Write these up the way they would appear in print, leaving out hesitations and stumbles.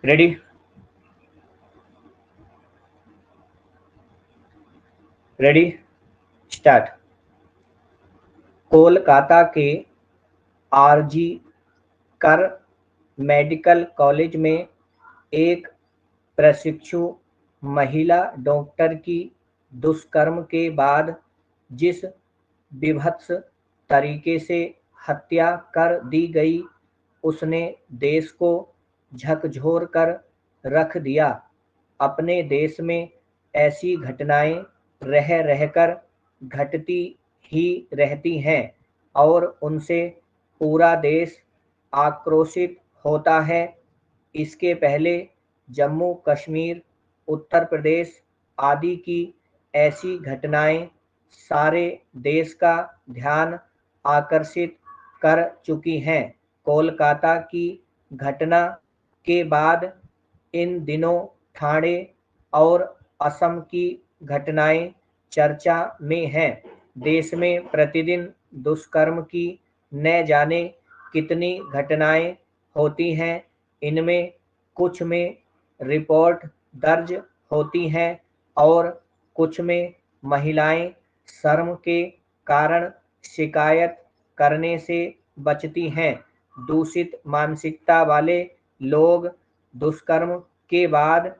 Ready. Ready start. Kolkata के RG कर medical college में एक प्रशिक्षु महिला डॉक्टर की दुष्कर्म के बाद जिस बीभत्स तरीके से हत्या कर दी गई, उसने देश को झकझोर कर रख दिया। अपने देश में ऐसी घटनाएं रह रहकर घटती ही रहती हैं और उनसे पूरा देश आक्रोशित होता है। इसके पहले जम्मू कश्मीर, उत्तर प्रदेश आदि की ऐसी घटनाएं सारे देश का ध्यान आकर्षित कर चुकी हैं। कोलकाता की घटना के बाद इन दिनों ठाणे और असम की घटनाएं चर्चा में हैं। देश में प्रतिदिन दुष्कर्म की न जाने कितनी घटनाएं होती हैं। इनमें कुछ में रिपोर्ट दर्ज होती हैं और कुछ में महिलाएं शर्म के कारण शिकायत करने से बचती हैं। दूषित मानसिकता वाले लोग दुष्कर्म के बाद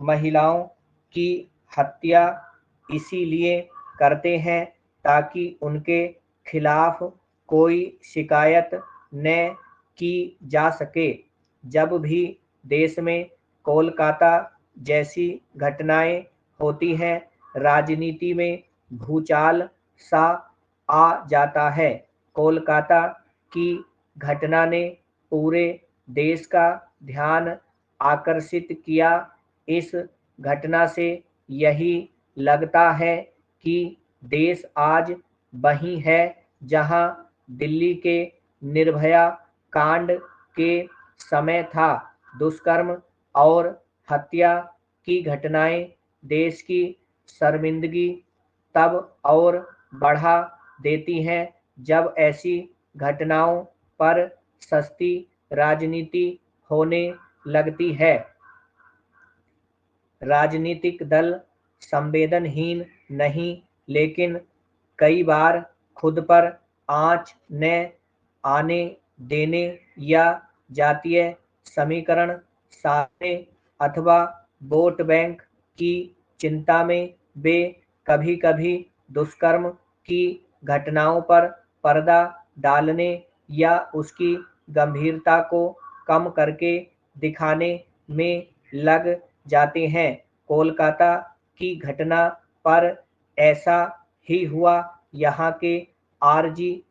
महिलाओं की हत्या इसीलिए करते हैं ताकि उनके खिलाफ कोई शिकायत न की जा सके। जब भी देश में कोलकाता जैसी घटनाएं होती हैं, राजनीति में भूचाल सा आ जाता है। कोलकाता की घटना ने पूरे देश का ध्यान आकर्षित किया। इस घटना से यही लगता है कि देश आज वही है जहां दिल्ली के निर्भया कांड के समय था। दुष्कर्म और हत्या की घटनाएं देश की शर्मिंदगी तब और बढ़ा देती हैं जब ऐसी घटनाओं पर सस्ती राजनीति होने लगती है। राजनीतिक दल संवेदनहीन नहीं, लेकिन कई बार खुद पर आंच न आने देने या जातीय समीकरण साधने अथवा वोट बैंक की चिंता में वे कभी-कभी दुष्कर्म की घटनाओं पर पर्दा डालने या उसकी गंभीरता को कम करके दिखाने में लग जाते हैं। कोलकाता की घटना पर ऐसा ही हुआ। यहाँ के आरजी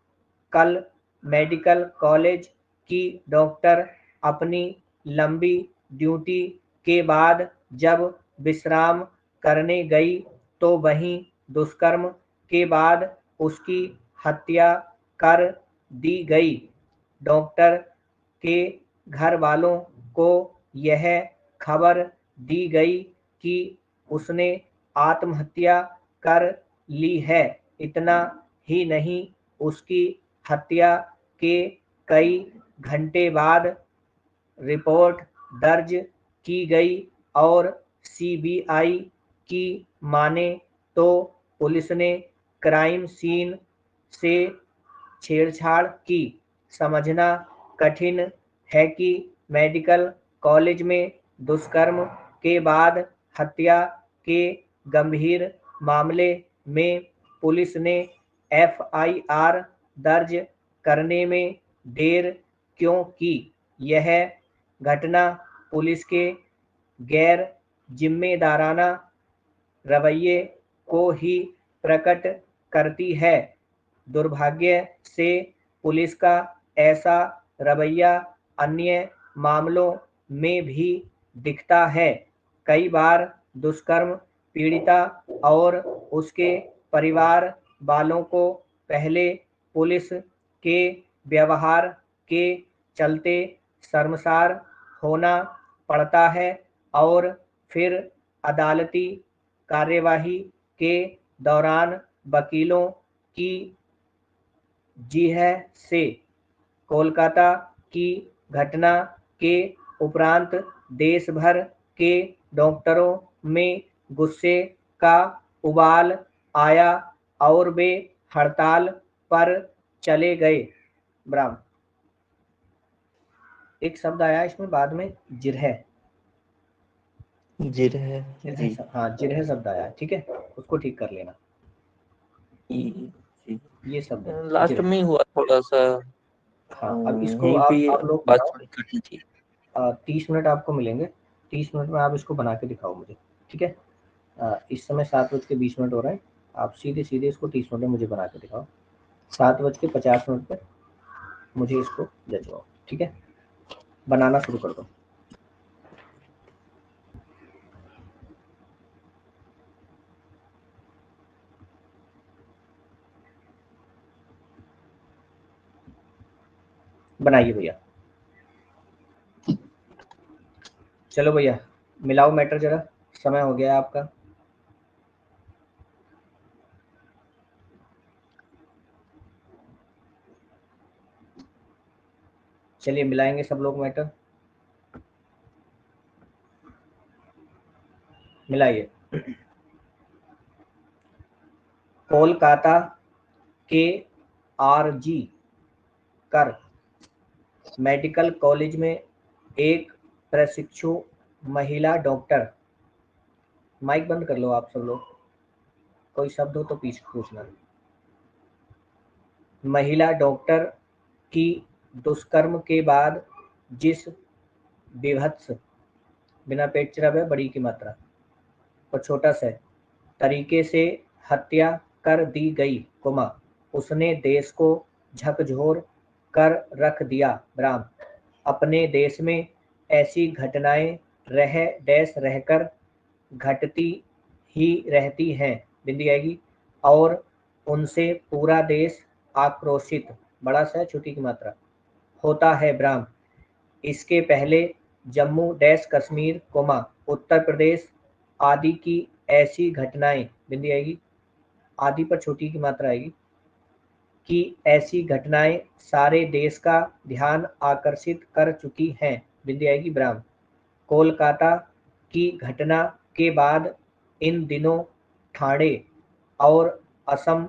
कल मेडिकल कॉलेज की डॉक्टर अपनी लंबी ड्यूटी के बाद जब विश्राम करने गई तो वहीं दुष्कर्म के बाद उसकी हत्या कर दी गई। डॉक्टर के घर वालों को यह खबर दी गई कि उसने आत्महत्या कर ली है। इतना ही नहीं, उसकी हत्या के कई घंटे बाद रिपोर्ट दर्ज की गई और सीबीआई की माने तो पुलिस ने क्राइम सीन से छेड़छाड़ की। समझना कठिन है कि मेडिकल कॉलेज में दुष्कर्म के बाद हत्या के गंभीर मामले में पुलिस ने एफआईआर दर्ज करने में देर क्यों की। यह घटना पुलिस के गैर जिम्मेदाराना रवैये को ही प्रकट करती है। दुर्भाग्य से पुलिस का ऐसा रवैया अन्य मामलों में भी दिखता है। कई बार दुष्कर्म पीड़िता और उसके परिवार वालों को पहले पुलिस के व्यवहार के चलते शर्मसार होना पड़ता है और फिर अदालती कार्यवाही के दौरान वकीलों की जिरह से। कोलकाता की घटना के उपरांत देश भर के डॉक्टरों में गुस्से का उबाल आया और वे हड़ताल पर चले गए। ब्राह्म। एक शब्द आया इसमें बाद में, जिरह। जिरह जी। हाँ, जिरह शब्द आया, ठीक है, उसको ठीक कर लेना। जी। ये शब्द है लास्ट जिरह। में ही हुआ थोड़ा सा, हाँ, अब इसको यहीं पे आप लोग बात बनाओ। थोड़ी करनी थी। 30 मिनट आपको मिलेंगे, 30 मिनट में आप इसको बना के दिखाओ मुझे, ठीक है। इस समय 7:20 हो रहे हैं, आप सीधे सीधे इसको 30 मिनट में मुझे बना के दिखाओ। 7:50 पर मुझे इसको जचवाओ, ठीक है। बनाना शुरू कर दो। बनाइए भैया। चलो भैया, मिलाओ मैटर जरा, समय हो गया आपका। चलिए मिलाएंगे सब लोग मैटर, मिलाइए। कोलकाता के आरजी कर मेडिकल कॉलेज में एक प्रशिक्षु महिला डॉक्टर, माइक बंद कर लो आप सब लोग, कोई शब्द हो तो पूछना। महिला डॉक्टर की दुष्कर्म के बाद जिस विभत्स, बिना पेट चिरा है बड़ी की मात्रा और छोटा सा तरीके से हत्या कर दी गई, उसने देश को झकझोर कर रख दिया। ब्राह्म। अपने देश में ऐसी घटनाएं रहकर घटती ही रहती हैं, बिंदी आएगी, और उनसे पूरा देश आक्रोशित, बड़ा सा छोटी की मात्रा, होता है। ब्राह्म। इसके पहले जम्मू कश्मीर, उत्तर प्रदेश आदि की ऐसी घटनाएं, बिंदी आएगी, आदि पर छोटी की मात्रा आएगी, कि ऐसी घटनाएं सारे देश का ध्यान आकर्षित कर चुकी हैं, बिंदी आएगी, ब्राह्म। कोलकाता की घटना के बाद इन दिनों ठाणे और असम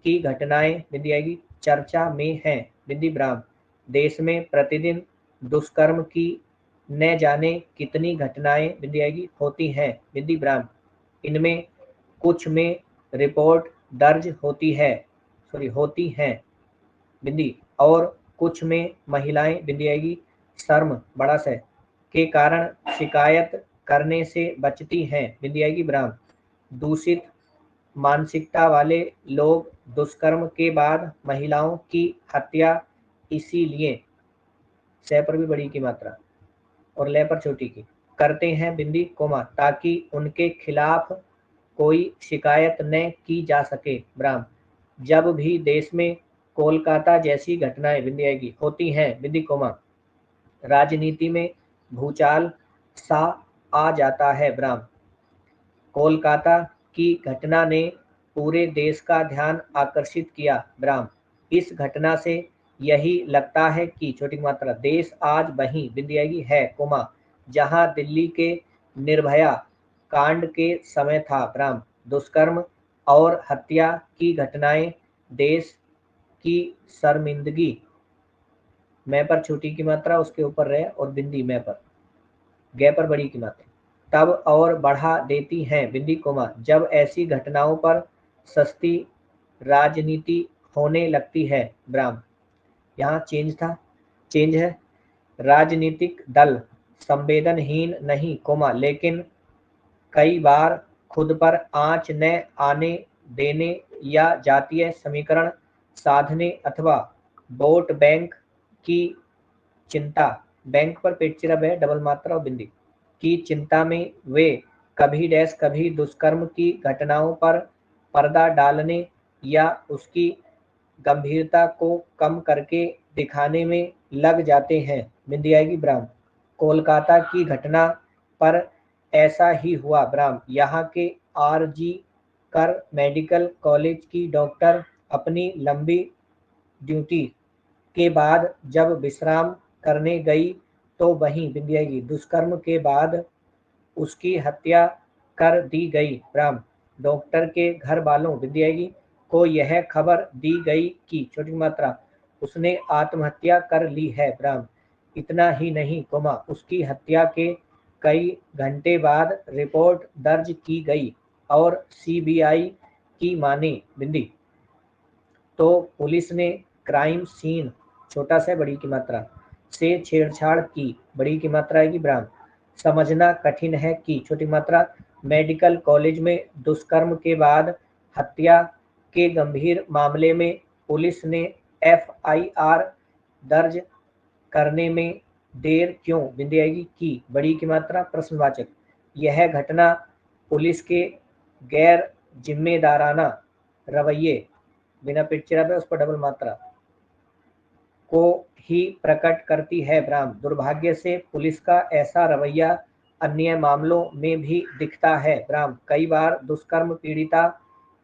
की घटनाएं, बिंदी आएगी, चर्चा में हैं, बिंदी ब्राह्म। देश में प्रतिदिन दुष्कर्म की न जाने कितनी घटनाएं, बिंदी आएगी, होती हैं, बिंदी ब्राह्म। इनमें कुछ में रिपोर्ट दर्ज होती हैं, बिंदी, और कुछ में महिलाएं, बिंदी आएगी, शर्म, बड़ा सा, के कारण शिकायत करने से बचती हैं, बिंदी आएगी, ब्राह्म। दूषित मानसिकता वाले लोग दुष्कर्म के बाद महिलाओं की हत्या इसीलिए, सह पर भी बड़ी की मात्रा और लय पर छोटी की, करते हैं, बिंदी, ताकि उनके खिलाफ कोई शिकायत न की जा सके। ब्राह्म। जब भी देश में कोलकाता जैसी घटनाएं, बिंदी आएगी, होती हैं, बिंदी, राजनीति में भूचाल सा आ जाता है। ब्राह्म। कोलकाता की घटना ने पूरे देश का ध्यान आकर्षित किया। ब्राह्म। इस घटना से यही लगता है कि, छोटी मात्रा, देश आज वहीं, बिंदी आएगी, है, जहां दिल्ली के निर्भया कांड के समय था। ब्राह्म। दुष्कर्म और हत्या की घटनाएं देश की शर्मिंदगी, मैं पर छोटी की मात्रा, उसके ऊपर रहे, और बिंदी मैं पर, गै पर बड़ी की मात्रा, तब और बढ़ा देती हैं, बिंदी, जब ऐसी घटनाओं पर सस्ती राजनीति होने लगती है। ब्राह्म। यहाँ चेंज था, चेंज है, राजनीतिक दल संवेदनहीन नहीं, लेकिन कई बार खुद पर आंच न आने देने या जातीय समीकरण साधने अथवा वोट बैंक की चिंता, बैंक पर पेट चिरब है, डबल मात्रा और बिंदी, की चिंता में वे कभी दुष्कर्म की घटनाओं पर पर्दा डालने या उसकी गंभीरता को कम करके दिखाने में लग जाते हैं, बिंदी आएगी, ब्राह्म। कोलकाता की घटना पर ऐसा ही हुआ। ब्राह्म। यहाँ के आरजी कर मेडिकल कॉलेज की डॉक्टर अपनी लंबी ड्यूटी के बाद जब विश्राम करने गई तो वहीं बिंदी आएगी दुष्कर्म के बाद उसकी हत्या कर दी गई। ब्राह्म डॉक्टर के घर वालों बिंदी आएगी को यह खबर दी गई कि छोटी मात्रा उसने आत्महत्या कर ली है। ब्राह्म इतना ही नहीं कोमा उसकी हत्या के कई घंटे बाद रिपोर्ट दर्ज की गई और सीबीआई की माने बिंदी तो पुलिस ने क्राइम सीन छोटा सा बड़ी की मात्रा से छेड़छाड़ की। बड़ी की मात्रा आएगी ब्राह्म समझना कठिन है कि छोटी मात्रा मेडिकल कॉलेज में दुष्कर्म के बाद हत्या के गंभीर मामले में पुलिस ने एफआईआर दर्ज करने में देर क्यों बिंदी आएगी की। बड़ी की मात्रा प्रश्नवाचक यह घटना पुलिस के गैर जिम्मेदाराना रवैये बिना पिक्चर पे उस पर डबल मात्रा को ही प्रकट करती है। ब्राह्म दुर्भाग्य से पुलिस का ऐसा रवैया अन्य मामलों में भी दिखता है। ब्राह्म कई बार दुष्कर्म पीड़िता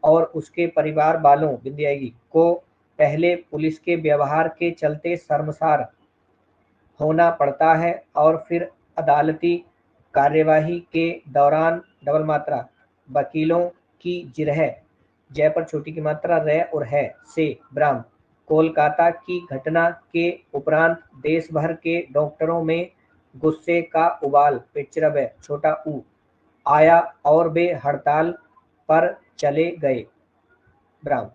और उसके परिवार वालों बिंदी आएगी को पहले पुलिस के व्यवहार के चलते शर्मसार होना पड़ता है और फिर अदालती कार्यवाही के दौरान डबल मात्रा वकीलों की जिरह जय पर छोटी की मात्रा रह और है से ब्राह्म कोलकाता की घटना के उपरांत देश भर के डॉक्टरों में गुस्से का उबाल पिक्चर है छोटा ऊ आया और वे हड़ताल पर चले गए। ब्राह्म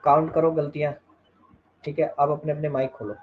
काउंट करो गलतियां। ठीक है अब अपने अपने माइक खोलो।